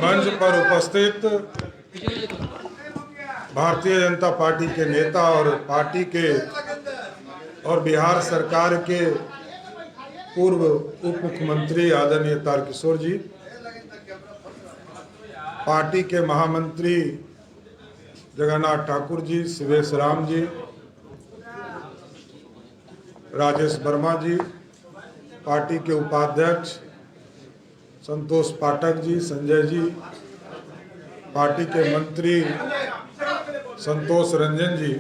मंच पर उपस्थित भारतीय जनता पार्टी के नेता और पार्टी के और बिहार सरकार के पूर्व उप मुख्यमंत्री आदरणीय तारकिशोर जी, पार्टी के महामंत्री जगन्नाथ ठाकुर जी, शिवेश राम जी, राजेश वर्मा जी, पार्टी के उपाध्यक्ष संतोष पाठक जी, संजय जी, पार्टी के मंत्री संतोष रंजन जी,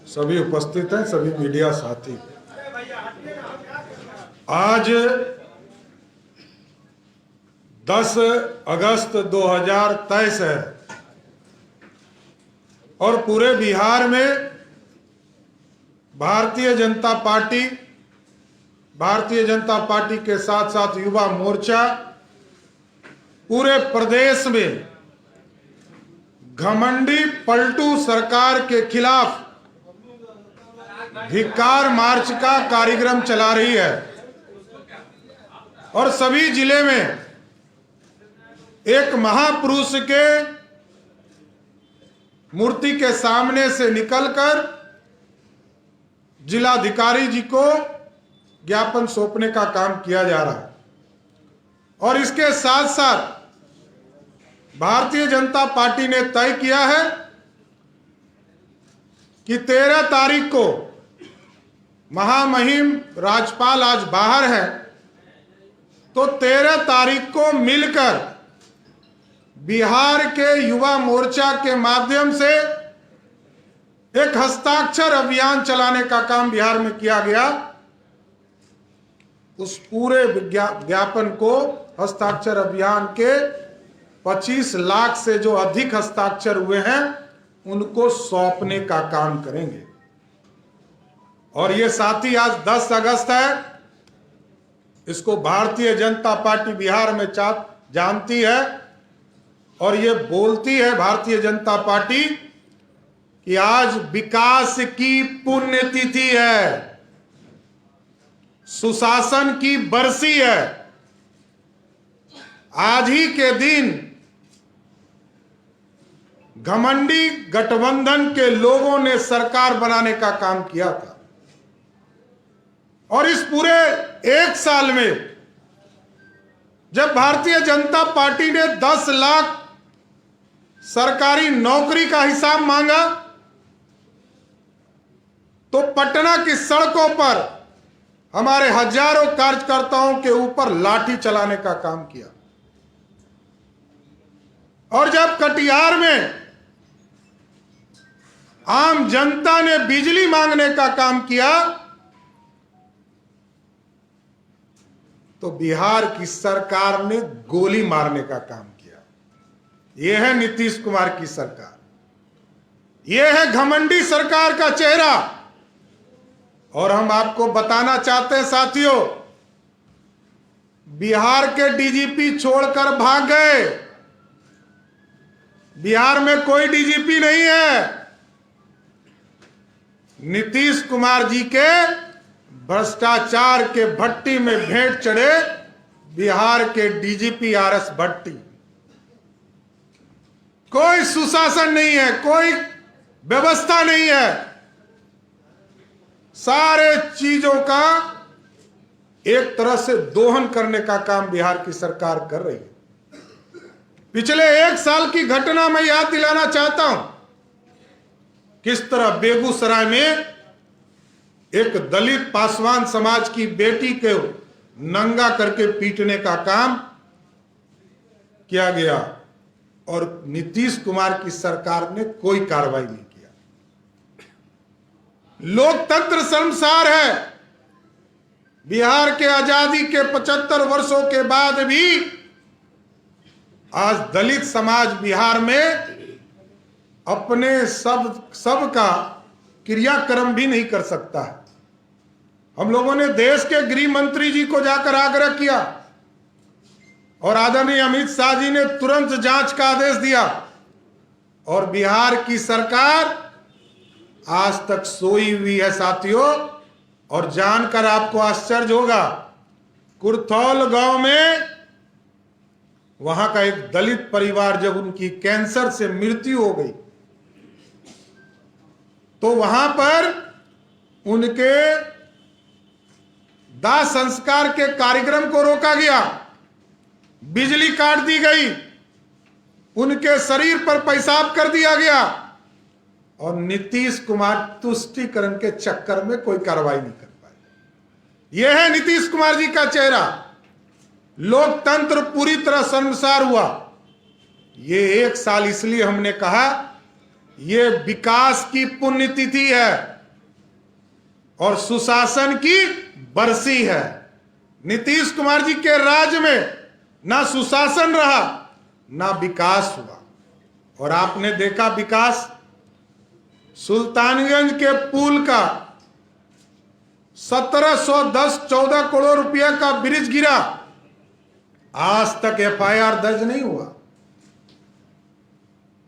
सभी उपस्थित हैं, सभी मीडिया साथी। आज 10 अगस्त 2023 है और पूरे बिहार में भारतीय जनता पार्टी के साथ साथ युवा मोर्चा पूरे प्रदेश में घमंडी पलटू सरकार के खिलाफ धिक्कार मार्च का कार्यक्रम चला रही है और सभी जिले में एक महापुरुष के मूर्ति के सामने से निकलकर जिलाधिकारी जी को ज्ञापन सौंपने का काम किया जा रहा है। और इसके साथ साथ भारतीय जनता पार्टी ने तय किया है कि 13 तारीख को महामहिम राज्यपाल आज बाहर है, तो 13 तारीख को मिलकर बिहार के युवा मोर्चा के माध्यम से एक हस्ताक्षर अभियान चलाने का काम बिहार में किया गया। उस पूरे ज्ञापन को हस्ताक्षर अभियान के 25 लाख से जो अधिक हस्ताक्षर हुए हैं उनको सौंपने का काम करेंगे। और ये साथी आज 10 अगस्त है, इसको भारतीय जनता पार्टी बिहार में जानती है और ये बोलती है भारतीय जनता पार्टी कि आज विकास की पुण्यतिथि है, सुशासन की बरसी है। आज ही के दिन घमंडी गठबंधन के लोगों ने सरकार बनाने का काम किया था और इस पूरे 1 साल में जब भारतीय जनता पार्टी ने 10 लाख सरकारी नौकरी का हिसाब मांगा तो पटना की सड़कों पर हमारे हजारों कार्यकर्ताओं के ऊपर लाठी चलाने का काम किया। और जब कटिहार में आम जनता ने बिजली मांगने का काम किया तो बिहार की सरकार ने गोली मारने का काम किया। यह है नीतीश कुमार की सरकार, यह है घमंडी सरकार का चेहरा। और हम आपको बताना चाहते हैं साथियों, बिहार के डीजीपी छोड़कर भाग गए। बिहार में कोई डीजीपी नहीं है। नीतीश कुमार जी के भ्रष्टाचार के भट्टी में भेंट चढ़े बिहार के डीजीपी आरएस भट्टी। कोई सुशासन नहीं है, कोई व्यवस्था नहीं है। सारे चीजों का एक तरह से दोहन करने का काम बिहार की सरकार कर रही है। पिछले 1 साल की घटना मैं याद दिलाना चाहता हूं, किस तरह बेगूसराय में एक दलित पासवान समाज की बेटी को नंगा करके पीटने का काम किया गया और नीतीश कुमार की सरकार ने कोई कार्रवाई नहीं किया। लोकतंत्र शर्मसार है। बिहार के आजादी के 75 वर्षों के बाद भी आज दलित समाज बिहार में अपने सब का क्रियाक्रम भी नहीं कर सकता है। हम लोगों ने देश के गृह मंत्री जी को जाकर आग्रह किया और आदरणीय अमित शाह जी ने तुरंत जांच का आदेश दिया और बिहार की सरकार आज तक सोई हुई है साथियों। और जानकर आपको आश्चर्य होगा, कुर्थौल गांव में वहां का एक दलित परिवार जब उनकी कैंसर से मृत्यु हो गई तो वहां पर उनके दाह संस्कार के कार्यक्रम को रोका गया, बिजली काट दी गई, उनके शरीर पर पेशाब कर दिया गया और नीतीश कुमार तुष्टीकरण के चक्कर में कोई कार्रवाई नहीं कर पाए। यह है नीतीश कुमार जी का चेहरा। लोकतंत्र पूरी तरह शर्मसार हुआ। ये 1 साल इसलिए हमने कहा ये विकास की पुण्यतिथि है और सुशासन की बरसी है। नीतीश कुमार जी के राज्य में ना सुशासन रहा ना विकास हुआ। और आपने देखा विकास, सुल्तानगंज के पुल का 1714 करोड़ रुपया का ब्रिज गिरा, आज तक FIR दर्ज नहीं हुआ।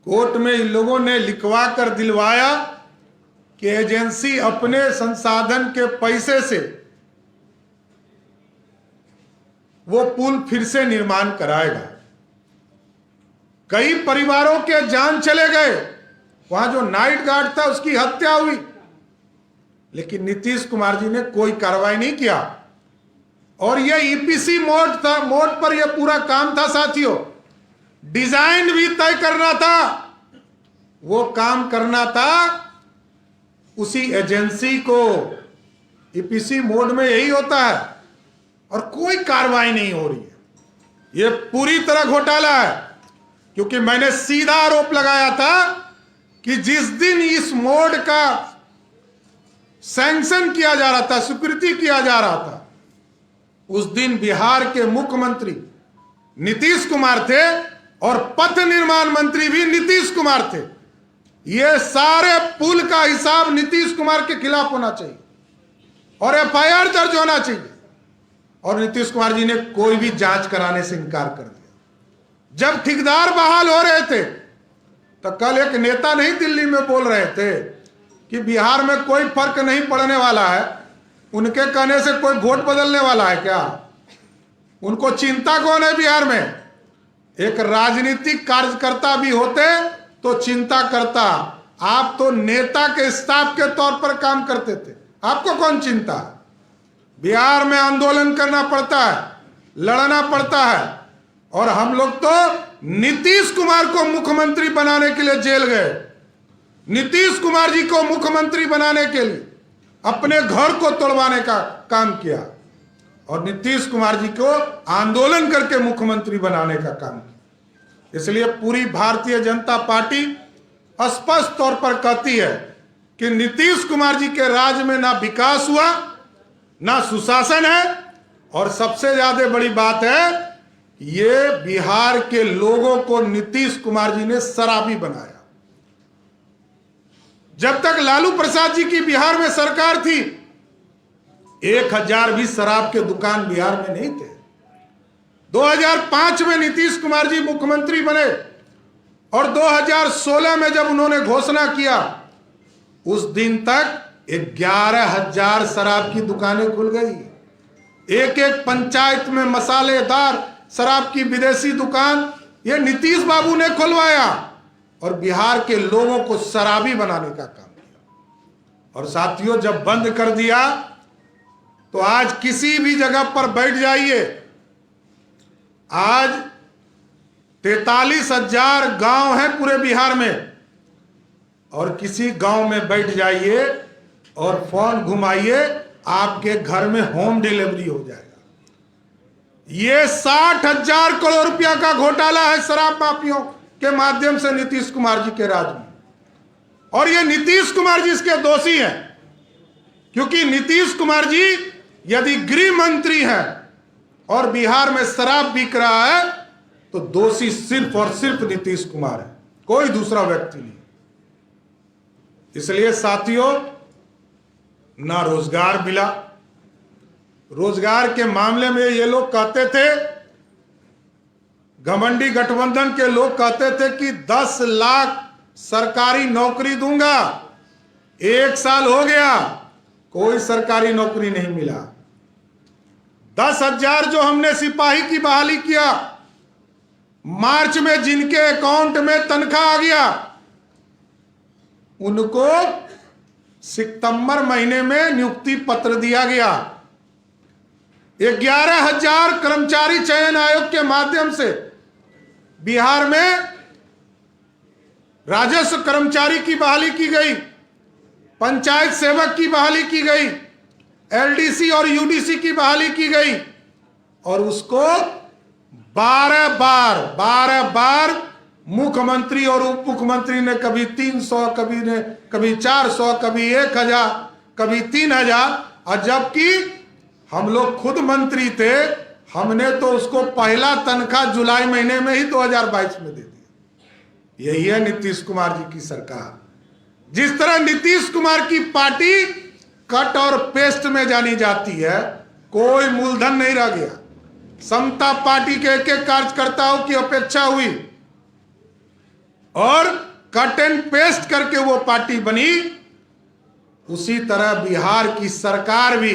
कोर्ट में इन लोगों ने लिखवा कर दिलवाया कि एजेंसी अपने संसाधन के पैसे से वो पुल फिर से निर्माण कराएगा। कई परिवारों के जान चले गए, वहां जो नाइट गार्ड था उसकी हत्या हुई, लेकिन नीतीश कुमार जी ने कोई कार्रवाई नहीं किया। और यह EPC मोड था, मोड पर यह पूरा काम था साथियों। डिजाइन भी तय करना था, वो काम करना था उसी एजेंसी को। EPC मोड में यही होता है और कोई कार्रवाई नहीं हो रही है। यह पूरी तरह घोटाला है, क्योंकि मैंने सीधा आरोप लगाया था कि जिस दिन इस मोड का सैंक्शन किया जा रहा था, स्वीकृति किया जा रहा था, उस दिन बिहार के मुख्यमंत्री नीतीश कुमार थे और पथ निर्माण मंत्री भी नीतीश कुमार थे। ये सारे पुल का हिसाब नीतीश कुमार के खिलाफ होना चाहिए और FIR दर्ज होना चाहिए। और नीतीश कुमार जी ने कोई भी जांच कराने से इनकार कर दिया। जब ठेकेदार बहाल हो रहे थे तो कल एक नेता नहीं दिल्ली में बोल रहे थे कि बिहार में कोई फर्क नहीं पड़ने वाला है, उनके कहने से कोई वोट बदलने वाला है क्या? उनको चिंता कौन है बिहार में? एक राजनीतिक कार्यकर्ता भी होते तो चिंता करता। आप तो नेता के स्टाफ के तौर पर काम करते थे, आपको कौन चिंता है? बिहार में आंदोलन करना पड़ता है, लड़ना पड़ता है, और हम लोग तो नीतीश कुमार को मुख्यमंत्री बनाने के लिए जेल गए। नीतीश कुमार जी को मुख्यमंत्री बनाने के लिए अपने घर को तोड़वाने का काम किया और नीतीश कुमार जी को आंदोलन करके मुख्यमंत्री बनाने का काम किया। इसलिए पूरी भारतीय जनता पार्टी स्पष्ट तौर पर कहती है कि नीतीश कुमार जी के राज्य में ना विकास हुआ, ना सुशासन है, और सबसे ज्यादा बड़ी बात है ये बिहार के लोगों को नीतीश कुमार जी ने शराबी बनाया। जब तक लालू प्रसाद जी की बिहार में सरकार थी 1000 भी शराब के दुकान बिहार में नहीं थे। 2005 में नीतीश कुमार जी मुख्यमंत्री बने और 2016 में जब उन्होंने घोषणा किया उस दिन तक 11,000 शराब की दुकानें खुल गई। एक एक पंचायत में मसालेदार शराब की विदेशी दुकान ये नीतीश बाबू ने खुलवाया और बिहार के लोगों को शराबी बनाने का काम किया। और साथियों, जब बंद कर दिया तो आज किसी भी जगह पर बैठ जाइए, आज 43,000 गांव हैं पूरे बिहार में, और किसी गांव में बैठ जाइए और फोन घुमाइए, आपके घर में होम डिलीवरी हो जाएगा। ये 60,000 करोड़ रुपया का घोटाला है शराब माफियों के माध्यम से नीतीश कुमार जी के राज में, और ये नीतीश कुमार जी इसके दोषी हैं, क्योंकि नीतीश कुमार जी यदि गृह मंत्री हैं और बिहार में शराब बिक रहा है तो दोषी सिर्फ और सिर्फ नीतीश कुमार है, कोई दूसरा व्यक्ति नहीं। इसलिए साथियों, ना रोजगार मिला। रोजगार के मामले में ये लोग कहते थे, घमंडी गठबंधन के लोग कहते थे कि 10 लाख सरकारी नौकरी दूंगा। 1 साल हो गया, कोई सरकारी नौकरी नहीं मिला। 10,000 जो हमने सिपाही की बहाली किया मार्च में जिनके अकाउंट में तनख्वाह आ गया उनको सितंबर महीने में नियुक्ति पत्र दिया गया। 11,000 कर्मचारी चयन आयोग के माध्यम से बिहार में राजस्व कर्मचारी की बहाली की गई, पंचायत सेवक की बहाली की गई, एलडीसी और यूडीसी की बहाली की गई और उसको 12 बार मुख्यमंत्री और उप मुख्यमंत्री ने कभी 300, कभी 400, कभी 1,000, कभी 3,000, और जबकि हम लोग खुद मंत्री थे, हमने तो उसको पहला तनख्वाह जुलाई महीने में ही 2022 में दे दिया। यही है नीतीश कुमार जी की सरकार। जिस तरह नीतीश कुमार की पार्टी कट और पेस्ट में जानी जाती है, कोई मूलधन नहीं रह गया। समता पार्टी के एक एक कार्यकर्ताओं की अपेक्षा हुई और कट एंड पेस्ट करके वो पार्टी बनी। उसी तरह बिहार की सरकार भी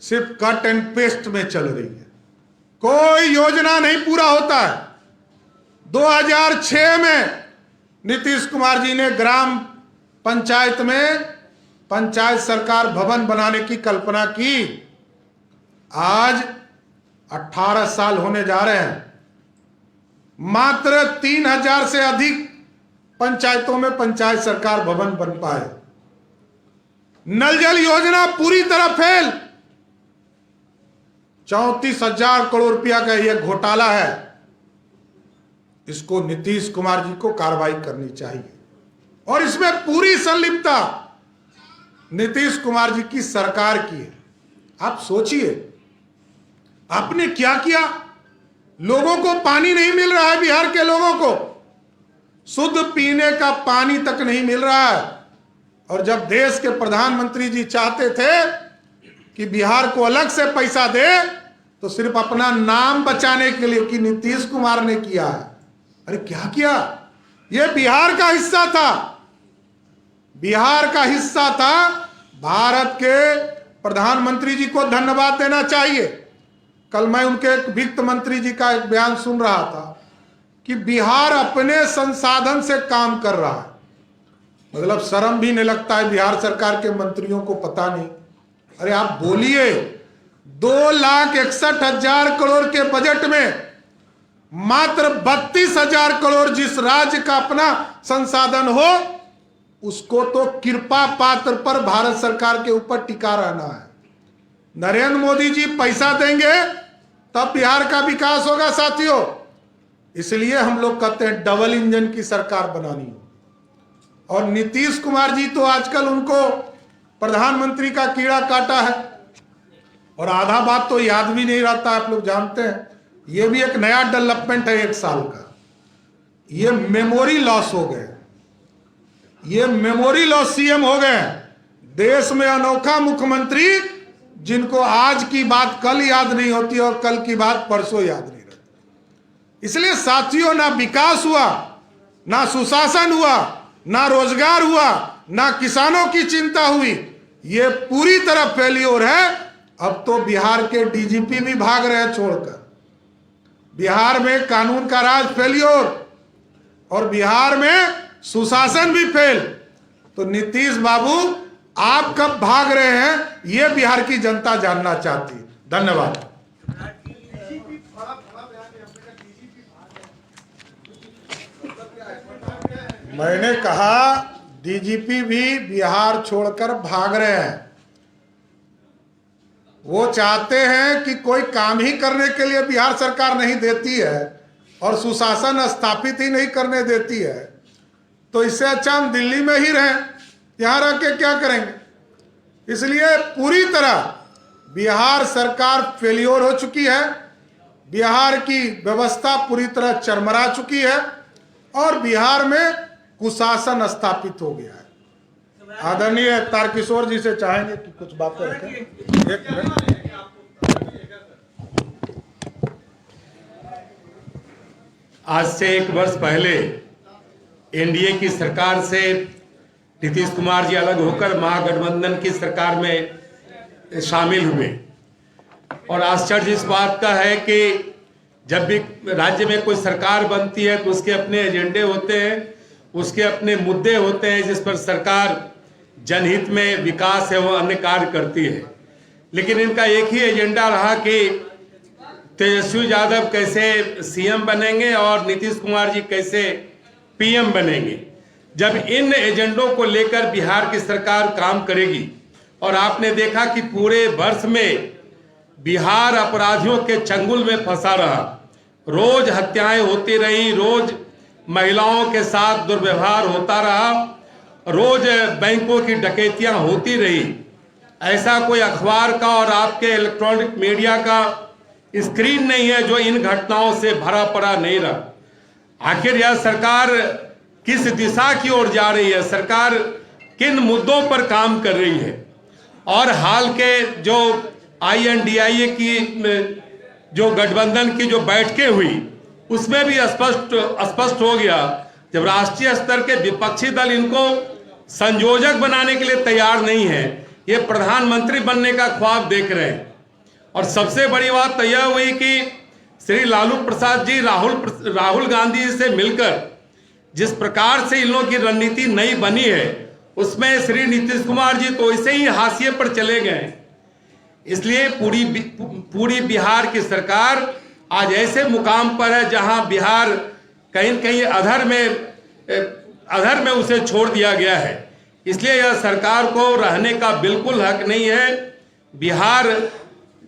सिर्फ कट एंड पेस्ट में चल रही है, कोई योजना नहीं पूरा होता है। 2006 में नीतीश कुमार जी ने ग्राम पंचायत में पंचायत सरकार भवन बनाने की कल्पना की। आज 18 साल होने जा रहे हैं, मात्र 3,000 से अधिक पंचायतों में पंचायत सरकार भवन बन पाए। नल जल योजना पूरी तरह फेल। 34,000 करोड़ रुपया का यह घोटाला है। इसको नीतीश कुमार जी को कार्रवाई करनी चाहिए और इसमें पूरी संलिप्तता नीतीश कुमार जी की सरकार की है। आप सोचिए, आपने क्या किया? लोगों को पानी नहीं मिल रहा है, बिहार के लोगों को शुद्ध पीने का पानी तक नहीं मिल रहा है। और जब देश के प्रधानमंत्री जी चाहते थे कि बिहार को अलग से पैसा दे, तो सिर्फ अपना नाम बचाने के लिए कि नीतीश कुमार ने किया है। अरे क्या किया? यह बिहार का हिस्सा था, बिहार का हिस्सा था। भारत के प्रधानमंत्री जी को धन्यवाद देना चाहिए। कल मैं उनके एक वित्त मंत्री जी का एक बयान सुन रहा था कि बिहार अपने संसाधन से काम कर रहा है। मतलब शर्म भी नहीं लगता है बिहार सरकार के मंत्रियों को? पता नहीं। अरे आप बोलिए, 2,61,000 करोड़ के बजट में मात्र 32,000 करोड़ जिस राज्य का अपना संसाधन हो, उसको तो कृपा पात्र पर भारत सरकार के ऊपर टिका रहना है। नरेंद्र मोदी जी पैसा देंगे तब बिहार का विकास होगा साथियों। इसलिए हम लोग कहते हैं डबल इंजन की सरकार बनानी हो। और नीतीश कुमार जी तो आजकल उनको प्रधानमंत्री का कीड़ा काटा है और आधा बात तो याद भी नहीं रहता, आप लोग जानते हैं। ये भी एक नया डेवलपमेंट है 1 साल का। ये मेमोरी लॉस हो गए, ये मेमोरी लॉस सीएम हो गए। देश में अनोखा मुख्यमंत्री जिनको आज की बात कल याद नहीं होती और कल की बात परसों याद नहीं रहती। इसलिए साथियों, ना विकास हुआ, ना सुशासन हुआ, ना रोजगार हुआ, ना किसानों की चिंता हुई। ये पूरी तरह फेल्योर है। अब तो बिहार के डीजीपी भी भाग रहे हैं छोड़कर। बिहार में कानून का राज फेल्योर और बिहार में सुशासन भी फेल। तो नीतीश बाबू आप कब भाग रहे हैं, ये बिहार की जनता जानना चाहती है। धन्यवाद। मैंने कहा डीजीपी भी बिहार छोड़कर भाग रहे हैं। वो चाहते हैं कि कोई काम ही करने के लिए बिहार सरकार नहीं देती है और सुशासन स्थापित ही नहीं करने देती है, तो इससे अच्छा हम दिल्ली में ही रहें, यहाँ रह के क्या करेंगे। इसलिए पूरी तरह बिहार सरकार फेलियर हो चुकी है। बिहार की व्यवस्था पूरी तरह चरमरा चुकी है और बिहार में कुशासन स्थापित हो गया है। आदरणीय तारकिशोर जी से चाहेंगे कि कुछ बातें रखें। एक मिनट। आज से 1 वर्ष पहले एनडीए की सरकार से नीतीश कुमार जी अलग होकर महागठबंधन की सरकार में शामिल हुए और आश्चर्य इस बात का है कि जब भी राज्य में कोई सरकार बनती है तो उसके अपने एजेंडे होते हैं, उसके अपने मुद्दे होते हैं जिस पर सरकार जनहित में विकास है वो अन्य कार्य करती है। लेकिन इनका एक ही एजेंडा रहा कि तेजस्वी यादव कैसे सीएम बनेंगे और नीतीश कुमार जी कैसे पीएम बनेंगे। जब इन एजेंडों को लेकर बिहार की सरकार काम करेगी, और आपने देखा कि पूरे वर्ष में बिहार अपराधियों के चंगुल में फंसा रहा, रोज हत्याएं होती रही, रोज महिलाओं के साथ दुर्व्यवहार होता रहा, रोज बैंकों की डकैतियां होती रही। ऐसा कोई अखबार का और आपके इलेक्ट्रॉनिक मीडिया का स्क्रीन नहीं है जो इन घटनाओं से भरा पड़ा नहीं रहा। आखिर यह सरकार किस दिशा की ओर जा रही है, सरकार किन मुद्दों पर काम कर रही है। और हाल के जो INDIA की जो गठबंधन की जो बैठकें हुई उसमें भी स्पष्ट हो गया, जब राष्ट्रीय स्तर के विपक्षी दल इनको संयोजक बनाने के लिए तैयार नहीं है, ये प्रधानमंत्री बनने का ख्वाब देख रहे हैं। और सबसे बड़ी बात तो यह हुई कि श्री लालू प्रसाद जी राहुल गांधी जी से मिलकर जिस प्रकार से इन लोगों की रणनीति नई बनी है, उसमें श्री नीतीश कुमार जी तो ऐसे ही हाशिए पर चले गए। इसलिए पूरी बिहार की सरकार आज ऐसे मुकाम पर है जहां बिहार कहीं न कहीं अधर में उसे छोड़ दिया गया है। इसलिए यह सरकार को रहने का बिल्कुल हक नहीं है।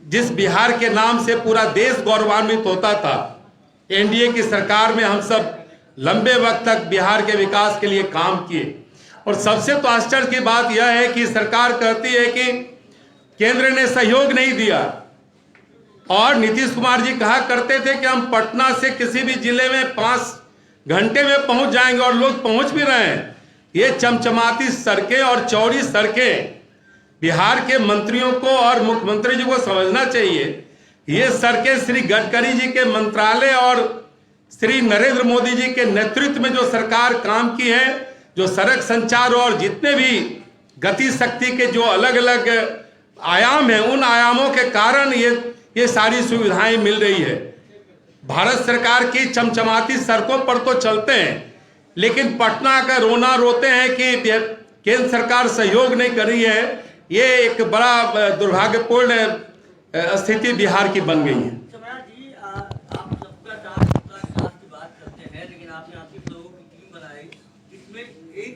जिस बिहार के नाम से पूरा देश गौरवान्वित होता था, NDA की सरकार में हम सब लंबे वक्त तक बिहार के विकास के लिए काम किए। और सबसे तो आश्चर्य की बात यह है कि सरकार कहती है कि केंद्र ने सहयोग नहीं दिया, और नीतीश कुमार जी कहा करते थे कि हम पटना से किसी भी जिले में 5 घंटे में पहुंच जाएंगे, और लोग पहुंच भी रहे हैं। ये चमचमाती सड़कें और चौड़ी सड़कें बिहार के मंत्रियों को और मुख्यमंत्री जी को समझना चाहिए। ये सड़कें श्री गडकरी जी के मंत्रालय और श्री नरेंद्र मोदी जी के नेतृत्व में जो सरकार काम की है, जो सड़क संचार और जितने भी गति शक्ति के जो अलग अलग आयाम हैं, उन आयामों के कारण ये सारी सुविधाएं मिल रही है। भारत सरकार की चमचमाती सड़कों पर तो चलते हैं, लेकिन पटना का रोना रोते हैं कि केंद्र सरकार सहयोग नहीं कर रही है। ये एक बड़ा दुर्भाग्यपूर्ण स्थिति बिहार की बन गई है।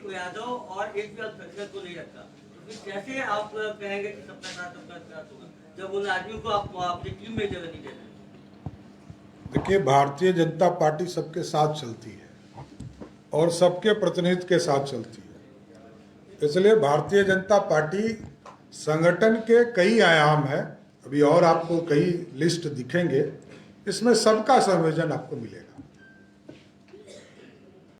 यादव और एक भी अल्पसंख्यक को नहीं रखा, तो कैसे आप कहेंगे कि सबका साथ होगा जब उन आदमियों को आप अपनी टीम में जगह नहीं देते? देखिए, भारतीय जनता पार्टी सबके साथ चलती है और सबके प्रतिनिधित्व के साथ चलती है। इसलिए भारतीय जनता पार्टी संगठन के कई आयाम है, अभी और आपको कई लिस्ट दिखेंगे, इसमें सबका संयोजन आपको मिलेगा।